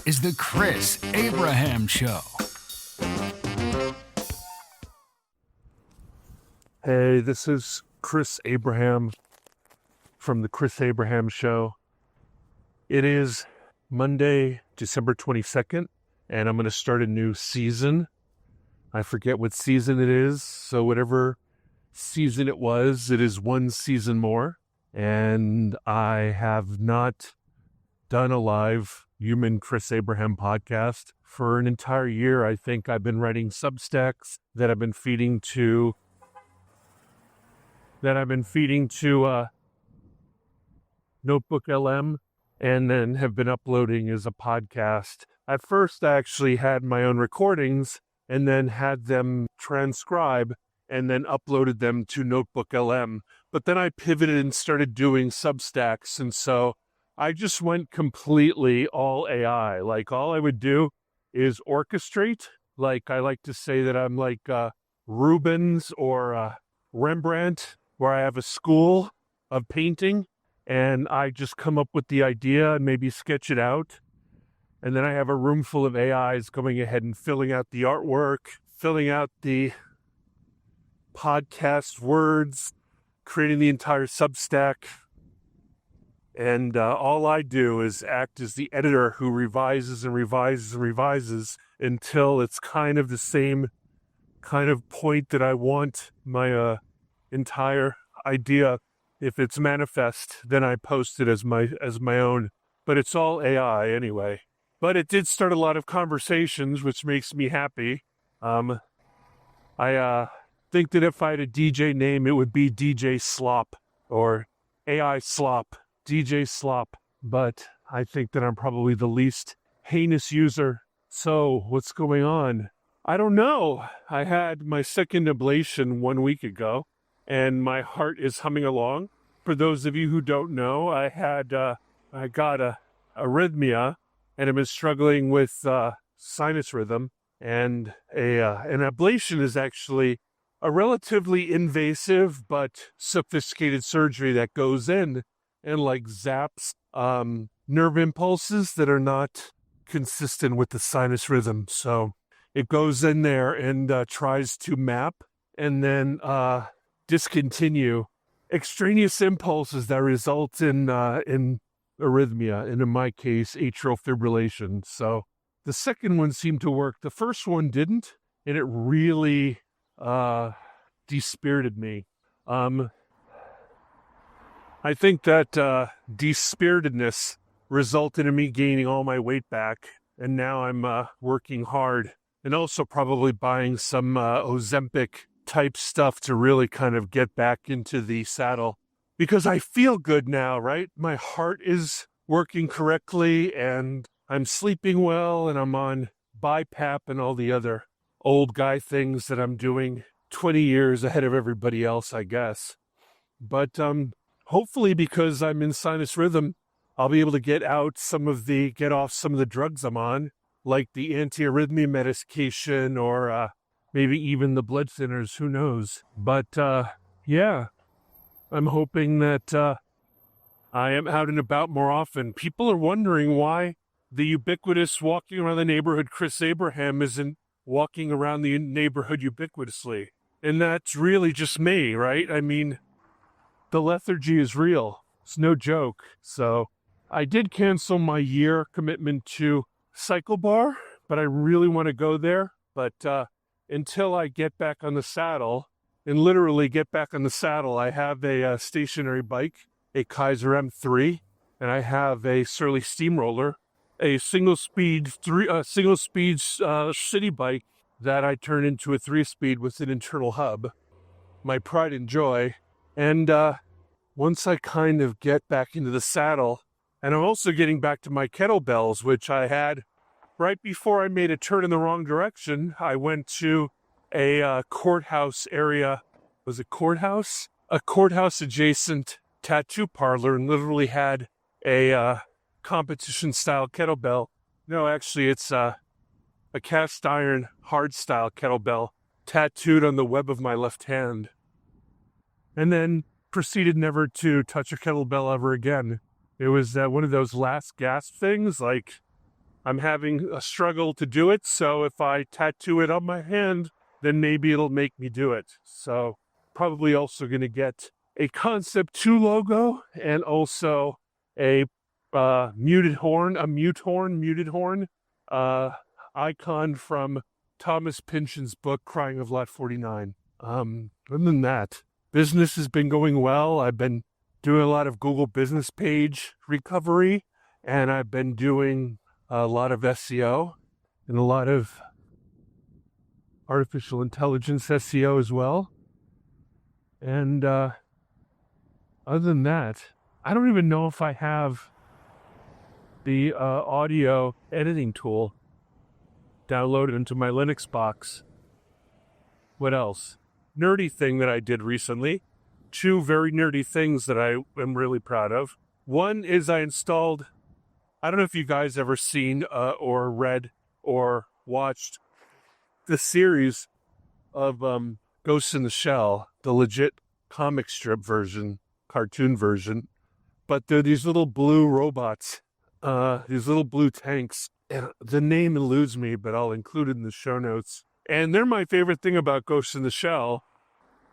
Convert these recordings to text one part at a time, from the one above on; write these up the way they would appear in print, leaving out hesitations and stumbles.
is the Chris Abraham Show. Hey, this is Chris Abraham from the Chris Abraham Show. It is Monday, December 22nd, and I'm going to start a new season. I forget what season it is, so whatever season it is one season more. And I have not done a live human Chris Abraham podcast for an entire year. I think I've been writing Substacks that I've been feeding to NotebookLM, and then have been uploading as a podcast. At first, I actually had my own recordings and then had them transcribe and then uploaded them to NotebookLM. But then I pivoted and started doing Substacks, and so I just went completely all AI. Like, all I would do is orchestrate. Like, I like to say that I'm like Rubens or Rembrandt, where I have a school of painting, and I just come up with the idea and maybe sketch it out. And then I have a room full of AIs going ahead and filling out the artwork, filling out the podcast words, creating the entire Substack. And all I do is act as the editor who revises and revises and revises until it's kind of the same kind of point that I want my entire idea. If it's manifest, then I post it as my own. But it's all AI anyway. But it did start a lot of conversations, which makes me happy. I think that if I had a DJ name, it would be DJ Slop or AI Slop. DJ Slop, but I think that I'm probably the least heinous user. So what's going on? I don't know. I had my second ablation 1 week ago, and my heart is humming along. For those of you who don't know, I got a arrhythmia, and I've been struggling with sinus rhythm, and an ablation is actually a relatively invasive but sophisticated surgery that goes in and like zaps nerve impulses that are not consistent with the sinus rhythm. So it goes in there and tries to map and then discontinue extraneous impulses that result in arrhythmia, and in my case, atrial fibrillation. So the second one seemed to work. The first one didn't, and it really dispirited me. I think that dispiritedness resulted in me gaining all my weight back, and now I'm working hard and also probably buying some Ozempic type stuff to really kind of get back into the saddle, because I feel good now, right? My heart is working correctly, and I'm sleeping well, and I'm on BiPAP and all the other old guy things that I'm doing 20 years ahead of everybody else, I guess. But hopefully, because I'm in sinus rhythm, I'll be able to get off some of the drugs I'm on, like the anti-arrhythmia medication or maybe even the blood thinners, who knows. But yeah, I'm hoping that I am out and about more often. People are wondering why the ubiquitous walking around the neighborhood Chris Abraham isn't walking around the neighborhood ubiquitously. And that's really just me, right? I mean, the lethargy is real. It's no joke. So I did cancel my year commitment to Cycle Bar, but I really want to go there. But until I get back on the saddle, and literally get back on the saddle, I have a stationary bike, a Kaiser M3, and I have a Surly Steamroller, a single-speed city bike that I turned into a 3-speed with an internal hub. My pride and joy. And once I kind of get back into the saddle, and I'm also getting back to my kettlebells, which I had right before I made a turn in the wrong direction. I went to a courthouse area. Was it courthouse? A courthouse adjacent tattoo parlor, and literally had a competition style kettlebell. No, actually it's a cast iron hard style kettlebell tattooed on the web of my left hand. And then proceeded never to touch a kettlebell ever again. It was one of those last gasp things, like, I'm having a struggle to do it, so if I tattoo it on my hand, then maybe it'll make me do it. So probably also going to get a Concept 2 logo and also a muted horn icon from Thomas Pynchon's book, Crying of Lot 49. Other than that, business has been going well. I've been doing a lot of Google business page recovery, and I've been doing a lot of SEO and a lot of artificial intelligence SEO as well. And other than that, I don't even know if I have the audio editing tool downloaded into my Linux box. What else? Nerdy thing that I did recently. 2 very nerdy things that I am really proud of. One is I installed, I don't know if you guys ever seen or read or watched the series of Ghost in the Shell, the legit comic strip version, cartoon version. But they're these little blue robots, these little blue tanks. And the name eludes me, but I'll include it in the show notes. And they're my favorite thing about Ghost in the Shell,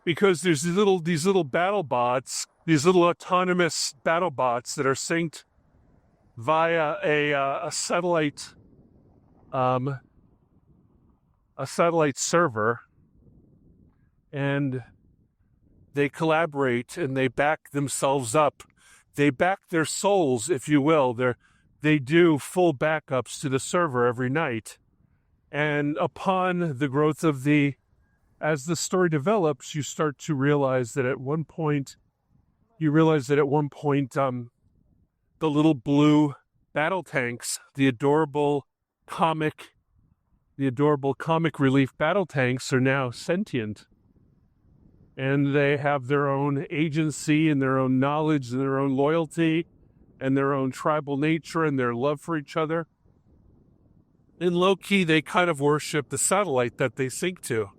because there's these little battle bots, these little autonomous battle bots that are synced via a satellite server, and they collaborate and they back themselves up. They back their souls, if you will. They do full backups to the server every night. And upon the growth of as the story develops, you start to realize that at one point, the little blue battle tanks, the adorable comic relief battle tanks, are now sentient. And they have their own agency and their own knowledge and their own loyalty and their own tribal nature and their love for each other. In low-key, they kind of worship the satellite that they sync to.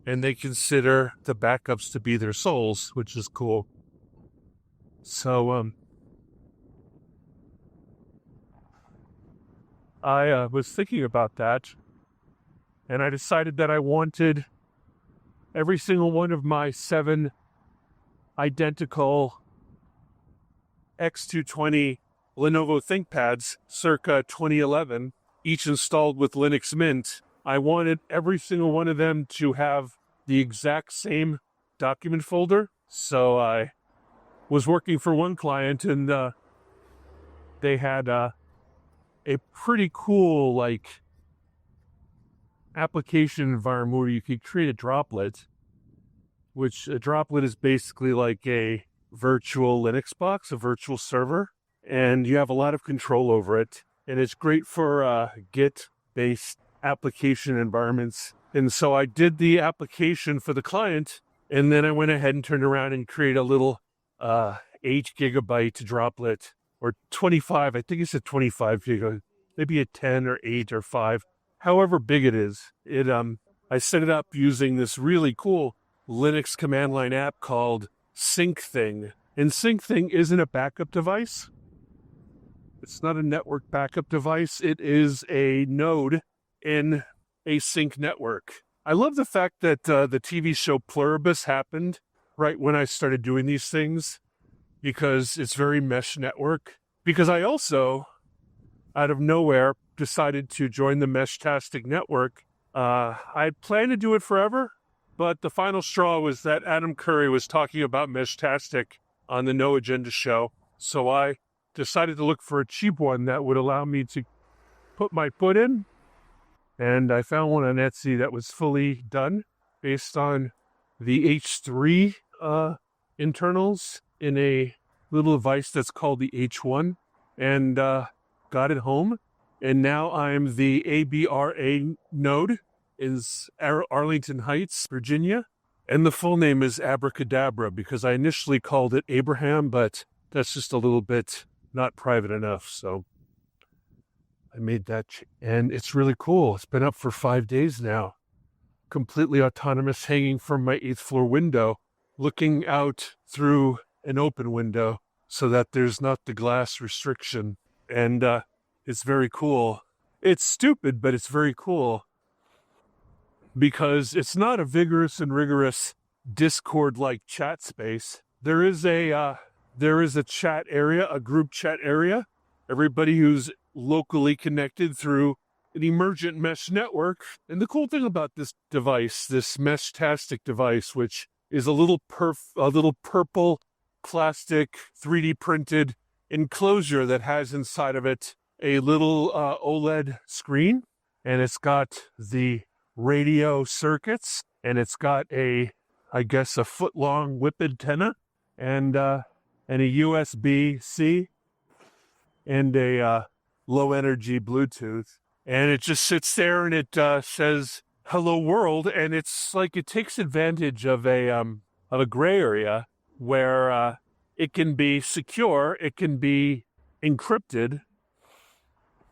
And they consider the backups to be their souls, which is cool. So, I was thinking about that, and I decided that I wanted every single one of my 7 identical X220 Lenovo ThinkPads circa 2011, each installed with Linux Mint. I wanted every single one of them to have the exact same document folder. So I was working for one client, and they had a pretty cool application environment where you could create a droplet, which a droplet is basically like a virtual Linux box, a virtual server, and you have a lot of control over it. And it's great for Git-based application environments. And so I did the application for the client, and then I went ahead and turned around and created a little 8 gigabyte droplet, or 25, I think it said 25 gigabyte, maybe a 10 or 8 or 5, however big it is. I set it up using this really cool Linux command line app called SyncThing. And SyncThing isn't a backup device. It's not a network backup device. It is a node in a sync network. I love the fact that the TV show Pluribus happened right when I started doing these things, because it's very mesh network. Because I also, out of nowhere, decided to join the Meshtastic network. I planned to do it forever, but the final straw was that Adam Curry was talking about Meshtastic on the No Agenda show. So I decided to look for a cheap one that would allow me to put my foot in. And I found one on Etsy that was fully done based on the H3 internals in a little device that's called the H1, and got it home. And now I'm the ABRA node is Arlington Heights, Virginia. And the full name is Abracadabra, because I initially called it Abraham, but that's just a little bit not private enough. So I made that, and it's really cool. It's been up for 5 days now. Completely autonomous, hanging from my 8th floor window, looking out through an open window so that there's not the glass restriction. And it's very cool. It's stupid, but it's very cool because it's not a vigorous and rigorous Discord-like chat space. There is a chat area, a group chat area. Everybody who's locally connected through an emergent mesh network. And the cool thing about this device, this Meshtastic device, which is a little purple plastic 3D printed enclosure that has inside of it a little OLED screen, and it's got the radio circuits, and it's got a foot-long whip antenna, and a USB-C, and a low-energy Bluetooth. And it just sits there and it says "Hello World," and it's like it takes advantage of a gray area where it can be secure, it can be encrypted.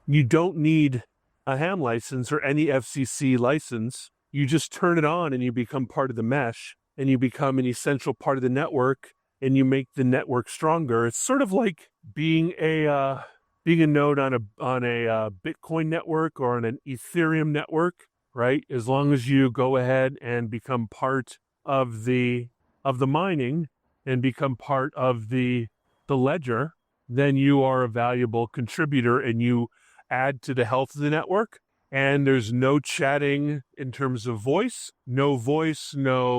You don't need a ham license or any FCC license. You just turn it on and you become part of the mesh, and you become an essential part of the network, and you make the network stronger. It's sort of like being a node on a Bitcoin network or on an Ethereum network, right? As long as you go ahead and become part of the mining and become part of the ledger, then you are a valuable contributor and you add to the health of the network. And there's no chatting in terms of voice, no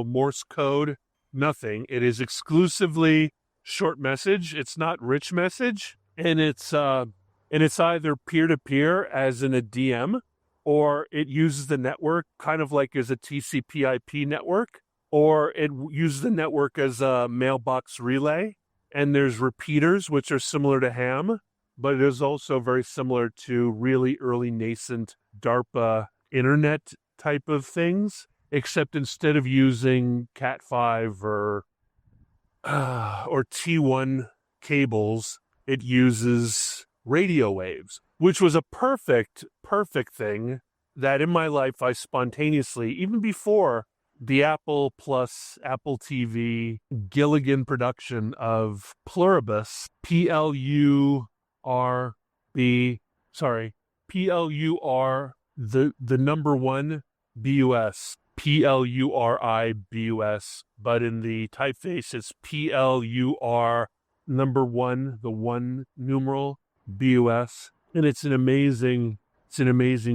Morse code, nothing. It is exclusively short message. It's not rich message, and it's either peer-to-peer as in a DM, or it uses the network kind of like as a TCP/IP network, or it uses the network as a mailbox relay. And there's repeaters, which are similar to ham, but it is also very similar to really early nascent DARPA internet type of things, except instead of using Cat5 or T1 cables, it uses radio waves, which was a perfect thing that in my life I spontaneously, even before the Apple plus Apple TV Gilligan production of Pluribus, Plur, the number one BUS, PLURIBUS, but in the typeface it's PLUR number one, the one numeral BUS, and it's an amazing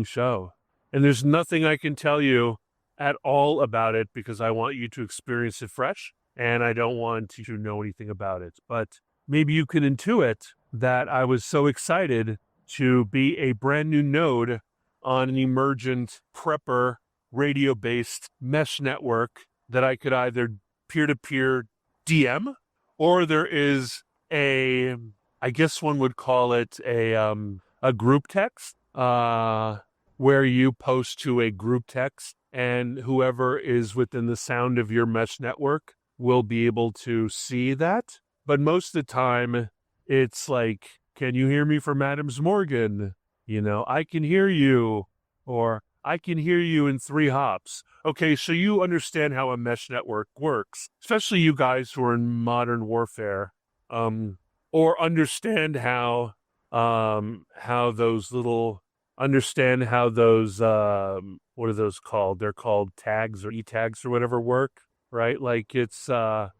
show. And there's nothing I can tell you at all about it because I want you to experience it fresh, and I don't want you to know anything about it. But maybe you can intuit that I was so excited to be a brand new node on an emergent prepper radio-based mesh network that I could either peer-to-peer DM, or there is I guess one would call it a group text, where you post to a group text, and whoever is within the sound of your mesh network will be able to see that. But most of the time, it's like, can you hear me from Adams Morgan? I can hear you, or I can hear you in 3 hops. Okay, so you understand how a mesh network works, especially you guys who are in modern warfare, or understand how those what are those called? They're called tags or e-tags or whatever work, right? Like it's a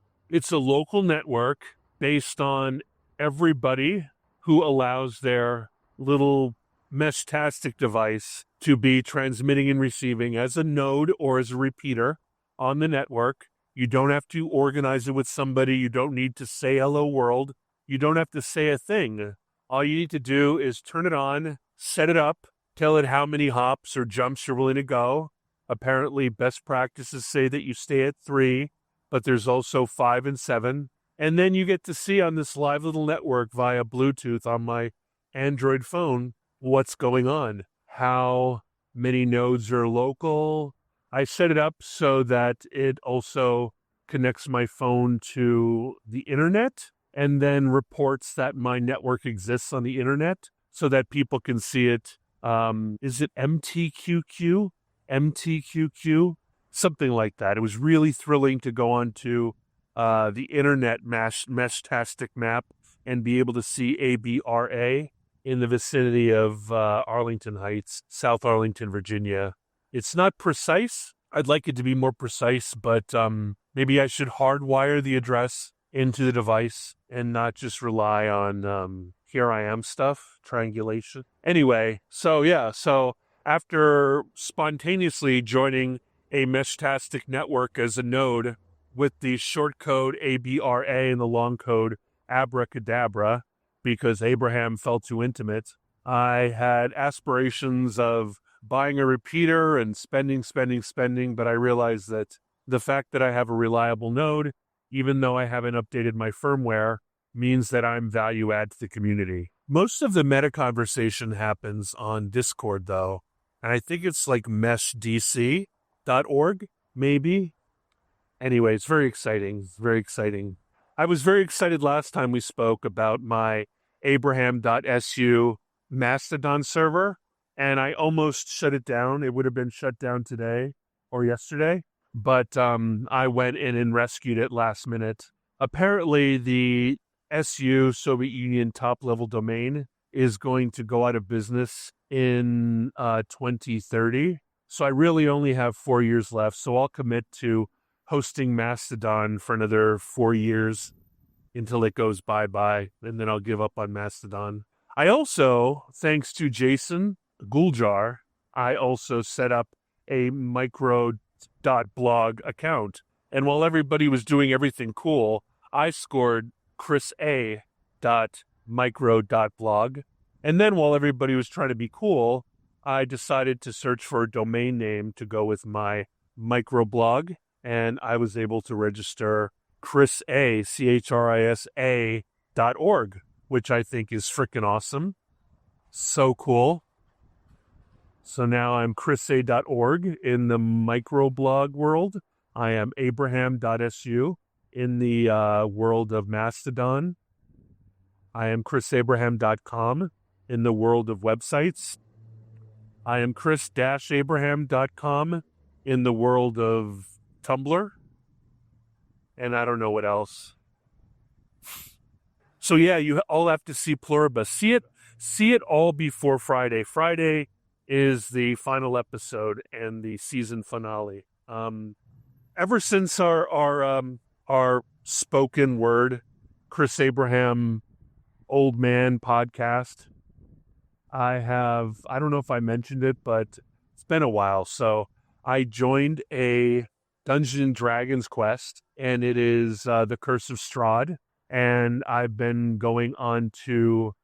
local network based on everybody who allows their little Meshtastic device to be transmitting and receiving as a node or as a repeater on the network. You don't have to organize it with somebody. You don't need to say hello world. You don't have to say a thing. All you need to do is turn it on, set it up, tell it how many hops or jumps you're willing to go. Apparently, best practices say that you stay at 3, but there's also 5 and 7. And then you get to see on this live little network via Bluetooth on my Android phone what's going on, how many nodes are local. I set it up so that it also connects my phone to the internet and then reports that my network exists on the internet so that people can see it. Is it MTQQ? MTQQ? Something like that. It was really thrilling to go onto the internet Meshtastic map and be able to see ABRA in the vicinity of Arlington Heights, South Arlington, Virginia. It's not precise. I'd like it to be more precise, but maybe I should hardwire the address into the device and not just rely on here I am stuff, triangulation. Anyway, so after spontaneously joining a Meshtastic network as a node with the short code ABRA and the long code abracadabra, because Abraham felt too intimate, I had aspirations of buying a repeater and spending, but I realized that the fact that I have a reliable node, even though I haven't updated my firmware, means that I'm value add to the community. Most of the meta conversation happens on Discord, though, and I think it's like meshdc.org, maybe. Anyway, it's very exciting. I was very excited last time we spoke about my Abraham.su Mastodon server, and I almost shut it down. It would have been shut down today or yesterday, but I went in and rescued it last minute. Apparently, the SU Soviet Union top-level domain is going to go out of business in 2030, so I really only have 4 years left, so I'll commit to hosting Mastodon for another 4 years until it goes bye-bye, and then I'll give up on Mastodon. I also, thanks to Jason Guljar, I also set up a micro.blog account. And while everybody was doing everything cool, I scored chrisa.micro.blog. And then while everybody was trying to be cool, I decided to search for a domain name to go with my microblog. And I was able to register chrisa, CHRISA.org, which I think is freaking awesome. So cool. So now I'm chrisa.org in the microblog world. I am abraham.su in the world of Mastodon. I am chrisabraham.com in the world of websites. I am chris-abraham.com in the world of Tumblr. And I don't know what else. So yeah, you all have to see Pluribus. See it all before Friday. Friday is the final episode and the season finale. Ever since our spoken word Chris Abraham Old Man podcast, I don't know if I mentioned it, but it's been a while. So I joined a Dungeons & Dragons quest, and it is the Curse of Strahd. And I've been going on to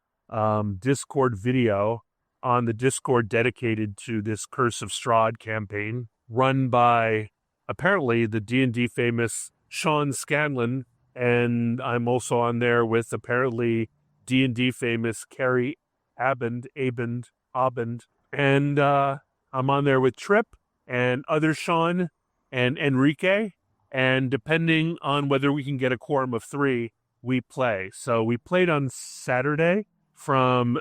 Discord video on the Discord dedicated to this Curse of Strahd campaign, run by apparently the D&D famous Sean Scanlon, and I'm also on there with apparently D&D famous Carrie Abend, and I'm on there with Trip and other Sean and Enrique, and depending on whether we can get a quorum of 3, we play. So we played on Saturday from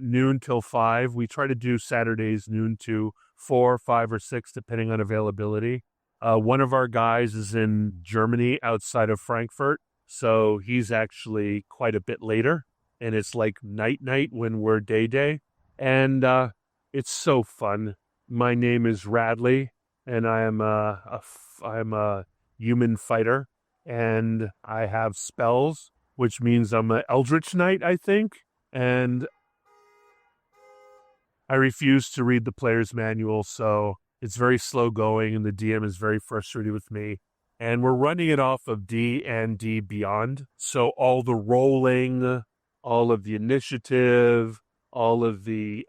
noon till 5. We try to do Saturdays noon to 4, 5, or 6, depending on availability. One of our guys is in Germany outside of Frankfurt, so he's actually quite a bit later, and it's like night when we're day. And it's so fun. My name is Radley, and I am I'm a human fighter, and I have spells, which means I'm an Eldritch Knight, I think, and I refuse to read the player's manual, so it's very slow going, and the DM is very frustrated with me. And we're running it off of D&D Beyond, so all the rolling, all of the initiative, all of the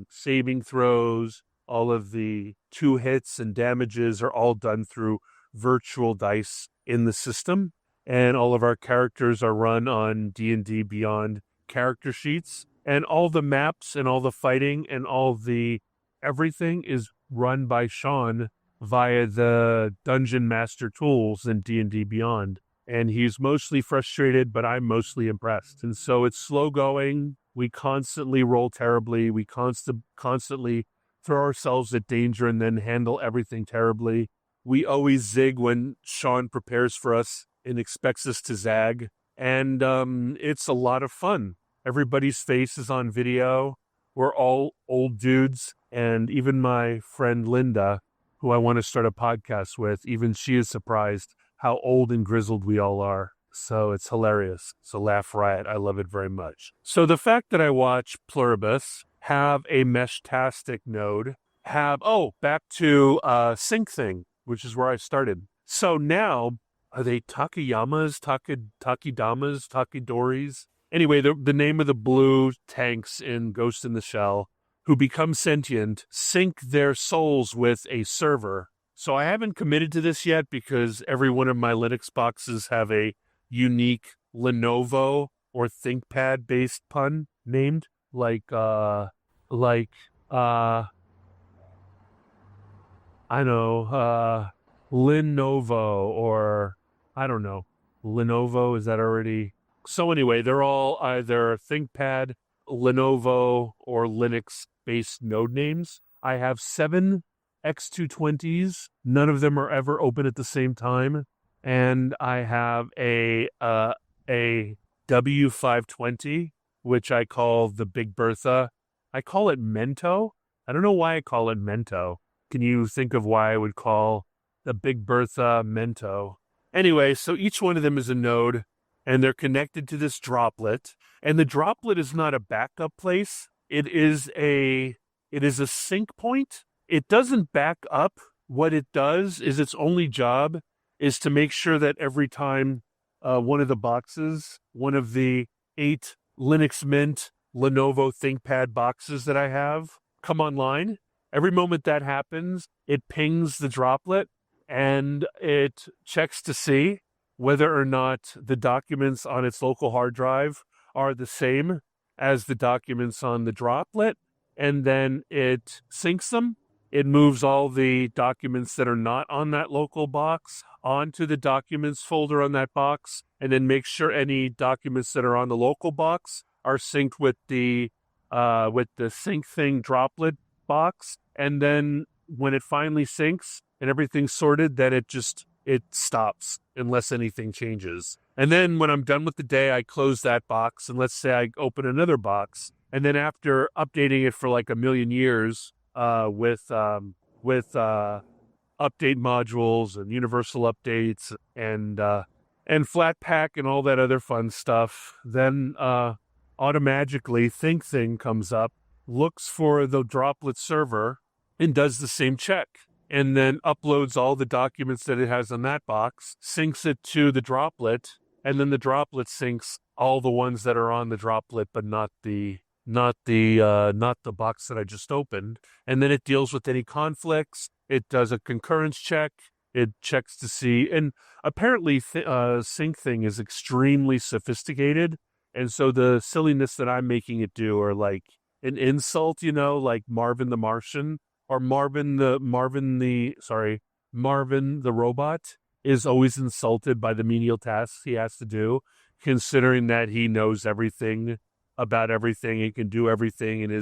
saving throws, all of the 2 hits and damages are all done through virtual dice in the system, and all of our characters are run on D&D Beyond character sheets, and all the maps and all the fighting and all the everything is run by Sean via the Dungeon Master tools in D&D Beyond. And he's mostly frustrated, but I'm mostly impressed. And so it's slow going. We constantly roll terribly. We constantly throw ourselves at danger and then handle everything terribly. We always zig when Sean prepares for us and expects us to zag. And it's a lot of fun. Everybody's face is on video. We're all old dudes. And even my friend Linda, who I want to start a podcast with, even she is surprised how old and grizzled we all are. So it's hilarious. It's a laugh riot. I love it very much. So the fact that I watch Pluribus, have a Meshtastic node, back to Sync Thing, which is where I started. So now, are they Takiyamas, Takidamas, Takidoris? Anyway, the name of the blue tanks in Ghost in the Shell who become sentient sync their souls with a server. So I haven't committed to this yet because every one of my Linux boxes have a unique Lenovo or ThinkPad based pun named I know, Lenovo, or I don't know, Lenovo, is that already? So anyway, they're all either ThinkPad, Lenovo, or Linux-based node names. I have 7 X220s. None of them are ever open at the same time. And I have a W520, which I call the Big Bertha. I call it Mento. I don't know why I call it Mento. Can you think of why I would call the Big Bertha Mento? Anyway, so each one of them is a node, and they're connected to this droplet. And the droplet is not a backup place. It is a sync point. It doesn't back up. What it does is its only job is to make sure that every time one of the boxes, one of the 8 Linux Mint Lenovo ThinkPad boxes that I have come online, every moment that happens, it pings the droplet and it checks to see whether or not the documents on its local hard drive are the same as the documents on the droplet, and then it syncs them. It moves all the documents that are not on that local box onto the documents folder on that box, and then makes sure any documents that are on the local box are synced with the sync thing droplet box. And then when it finally syncs and everything's sorted, then it stops unless anything changes. And then when I'm done with the day, I close that box, and let's say I open another box, and then after updating it for like a million years with update modules and universal updates and Flatpak and all that other fun stuff, then automatically ThinkThing comes up, looks for the droplet server, and does the same check, and then uploads all the documents that it has on that box, syncs it to the droplet, and then the droplet syncs all the ones that are on the droplet, but not the box that I just opened. And then it deals with any conflicts. It does a concurrence check. It checks to see, and apparently Sync Thing is extremely sophisticated. And so the silliness that I'm making it do are like an insult, like Marvin the Martian, or Marvin the robot is always insulted by the menial tasks he has to do, considering that he knows everything about everything, he can do everything, and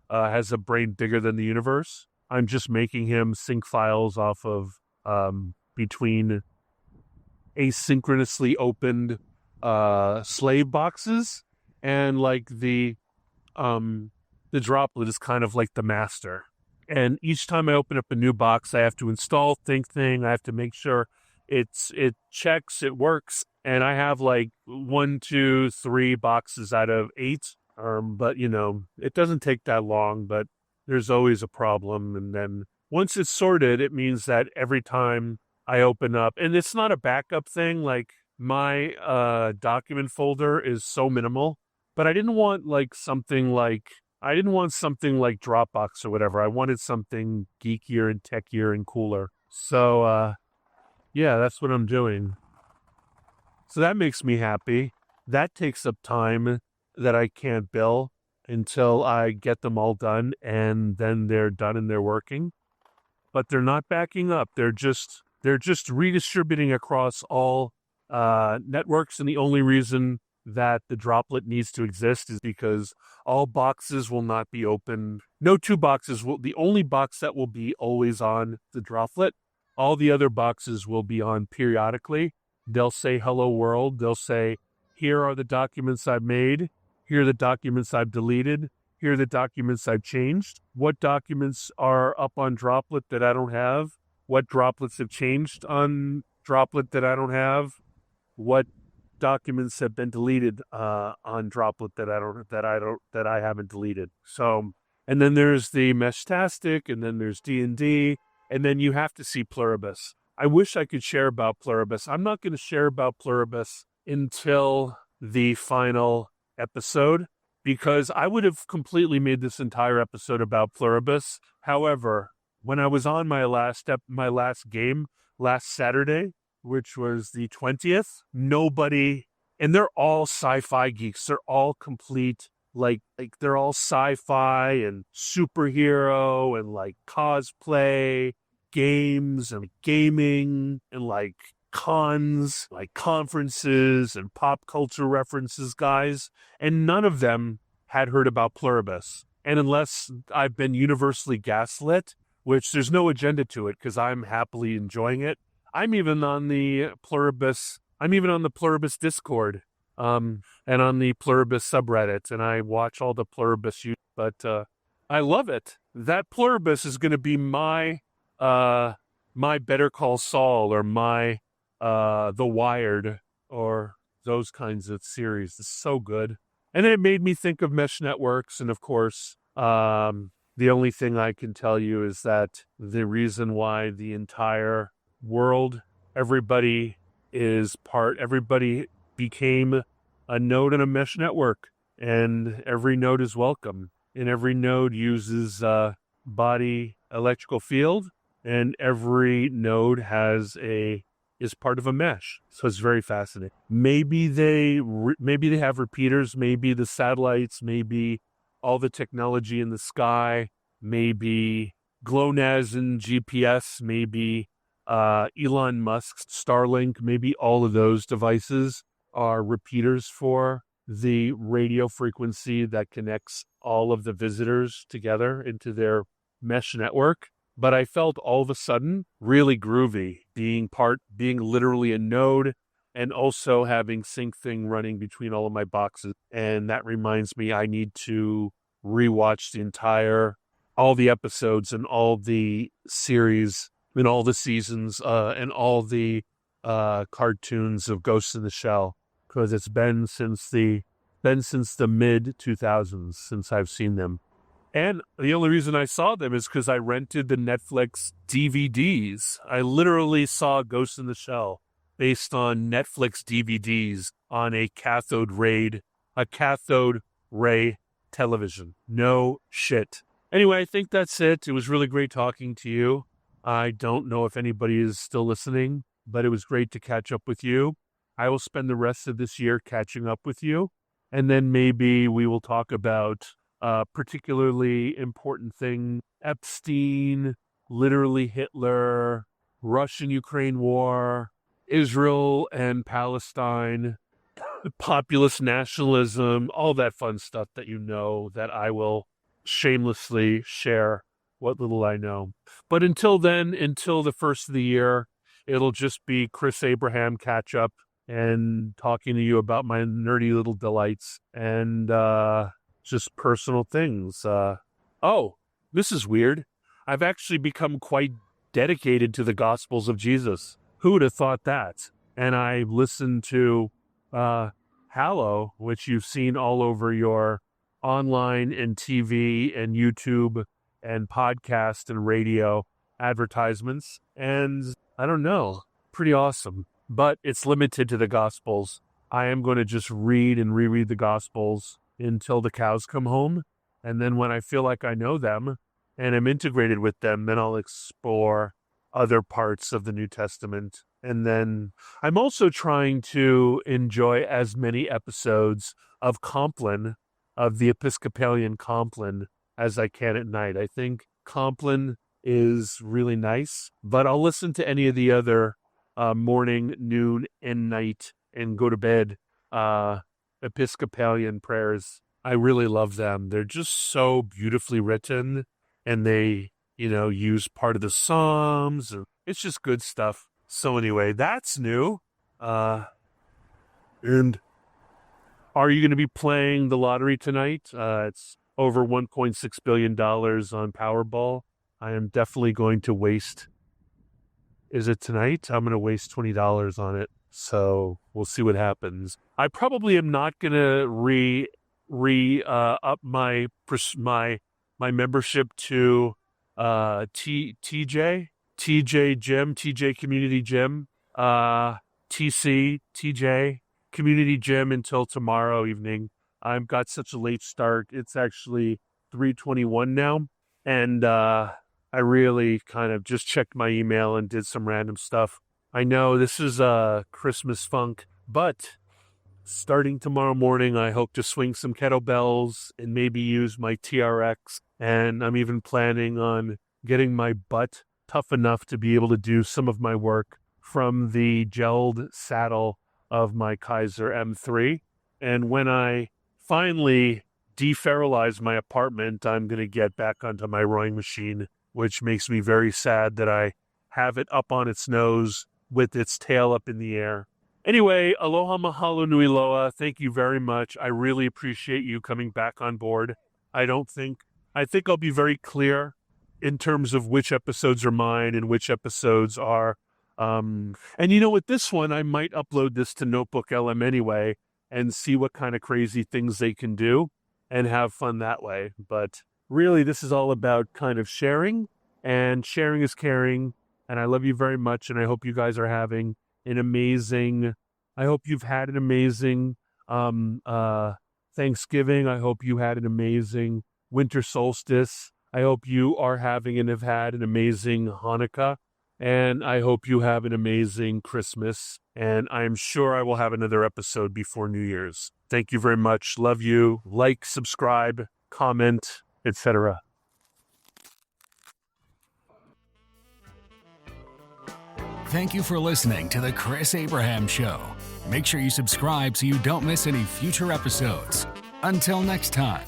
has a brain bigger than the universe. I'm just making him sync files off of between asynchronously opened slave boxes, and like the droplet is kind of like the master. And each time I open up a new box, I have to install ThinkThing. I have to make sure it checks, it works. And I have like 1, 2, 3 boxes out of 8. But it doesn't take that long, but there's always a problem. And then once it's sorted, it means that every time I open up, and it's not a backup thing, like my document folder is so minimal, but I didn't want something like Dropbox or whatever. I wanted something geekier and techier and cooler. So, yeah, that's what I'm doing. So that makes me happy. That takes up time that I can't bill until I get them all done, and then they're done and they're working. But they're not backing up. They're just redistributing across all networks, and the only reason that the droplet needs to exist is because all boxes will not be open. No two boxes will. The only box that will be always on the droplet. All the other boxes will be on periodically. They'll say hello world. They'll say, here are the documents I've made. Here are the documents I've deleted. Here are the documents I've changed. What documents are up on Droplet that I don't have? What droplets have changed on Droplet that I don't have? What documents have been deleted on Droplet that I haven't deleted? So, and then there's the Meshtastic, and then there's D&D, and then you have to see Pluribus. I wish I could share about Pluribus. I'm not going to share about Pluribus until the final episode, because I would have completely made this entire episode about Pluribus. However, when I was on my last game last Saturday, which was the 20th, nobody, and they're all sci-fi geeks. They're all complete, like they're all sci-fi and superhero and like cosplay, games and gaming and like cons, like conferences and pop culture references guys, and none of them had heard about Pluribus. And unless I've been universally gaslit, which there's no agenda to it because I'm happily enjoying it, I'm even on the Pluribus Discord, and on the Pluribus subreddit, and I watch all the Pluribus, but I love it. That Pluribus is going to be my Better Call Saul, or my The Wired, or those kinds of series. It's so good. And it made me think of mesh networks, and of course, the only thing I can tell you is that the reason why the entire world, everybody became a node in a mesh network, and every node is welcome, and every node uses body electrical field, and every node is part of a mesh. So it's very fascinating. Maybe they have repeaters, maybe the satellites, maybe all the technology in the sky, maybe GLONASS and GPS, maybe Elon Musk's Starlink, maybe all of those devices are repeaters for the radio frequency that connects all of the visitors together into their mesh network. But I felt all of a sudden really groovy being literally a node, and also having sync thing running between all of my boxes. And that reminds me, I need to rewatch all the episodes and all the series and all the seasons and all the cartoons of Ghost in the Shell, because it's been since the mid 2000s since I've seen them. And the only reason I saw them is because I rented the Netflix DVDs. I literally saw Ghost in the Shell based on Netflix DVDs on a cathode ray television. No shit. Anyway, I think that's it. It was really great talking to you. I don't know if anybody is still listening, but it was great to catch up with you. I will spend the rest of this year catching up with you, and then maybe we will talk about particularly important thing: Epstein, literally Hitler, Russian-Ukraine war, Israel and Palestine, populist nationalism, all that fun stuff that you know, that I will shamelessly share what little I know. But until then, until the first of the year, it'll just be Chris Abraham catch up and talking to you about my nerdy little delights and just personal things. Oh, this is weird. I've actually become quite dedicated to the Gospels of Jesus. Who would have thought that? And I listened to Hallow, which you've seen all over your online and TV and YouTube and podcast and radio advertisements. And I don't know, pretty awesome. But it's limited to the Gospels. I am going to just read and reread the Gospels until the cows come home. And then when I feel like I know them and am integrated with them, then I'll explore other parts of the New Testament. And then I'm also trying to enjoy as many episodes of Compline, of the Episcopalian Compline, as I can at night. I think Compline is really nice, but I'll listen to any of the other morning, noon, and night, and go to bed Episcopalian prayers. I really love them. They're just so beautifully written, and they, use part of the Psalms. It's just good stuff. So anyway, that's new. And Are you going to be playing the lottery tonight? It's over $1.6 billion on Powerball. I am definitely going to waste. Is it tonight? I'm going to waste $20 on it. So we'll see what happens. I probably am not going to up my membership to TJ Gym, TJ Community Gym, TJ Community Gym until tomorrow evening. I've got such a late start. It's actually 3:21 now, and I really kind of just checked my email and did some random stuff. I know this is Christmas funk, but starting tomorrow morning, I hope to swing some kettlebells and maybe use my TRX. And I'm even planning on getting my butt tough enough to be able to do some of my work from the gelled saddle of my Kaiser M3. And when I finally deferrilize my apartment, I'm going to get back onto my rowing machine, which makes me very sad that I have it up on its nose with its tail up in the air. Anyway, aloha mahalo nui loa. Thank you very much. I really appreciate you coming back on board. I think I'll be very clear in terms of which episodes are mine and which episodes are. And with this one, I might upload this to NotebookLM anyway and see what kind of crazy things they can do and have fun that way. But really, this is all about kind of sharing, and sharing is caring. And I love you very much, and I hope you guys are having I hope you've had an amazing Thanksgiving. I hope you had an amazing winter solstice. I hope you are having and have had an amazing Hanukkah. And I hope you have an amazing Christmas. And I'm sure I will have another episode before New Year's. Thank you very much. Love you. Like, subscribe, comment, etc. Thank you for listening to The Chris Abraham Show. Make sure you subscribe so you don't miss any future episodes. Until next time.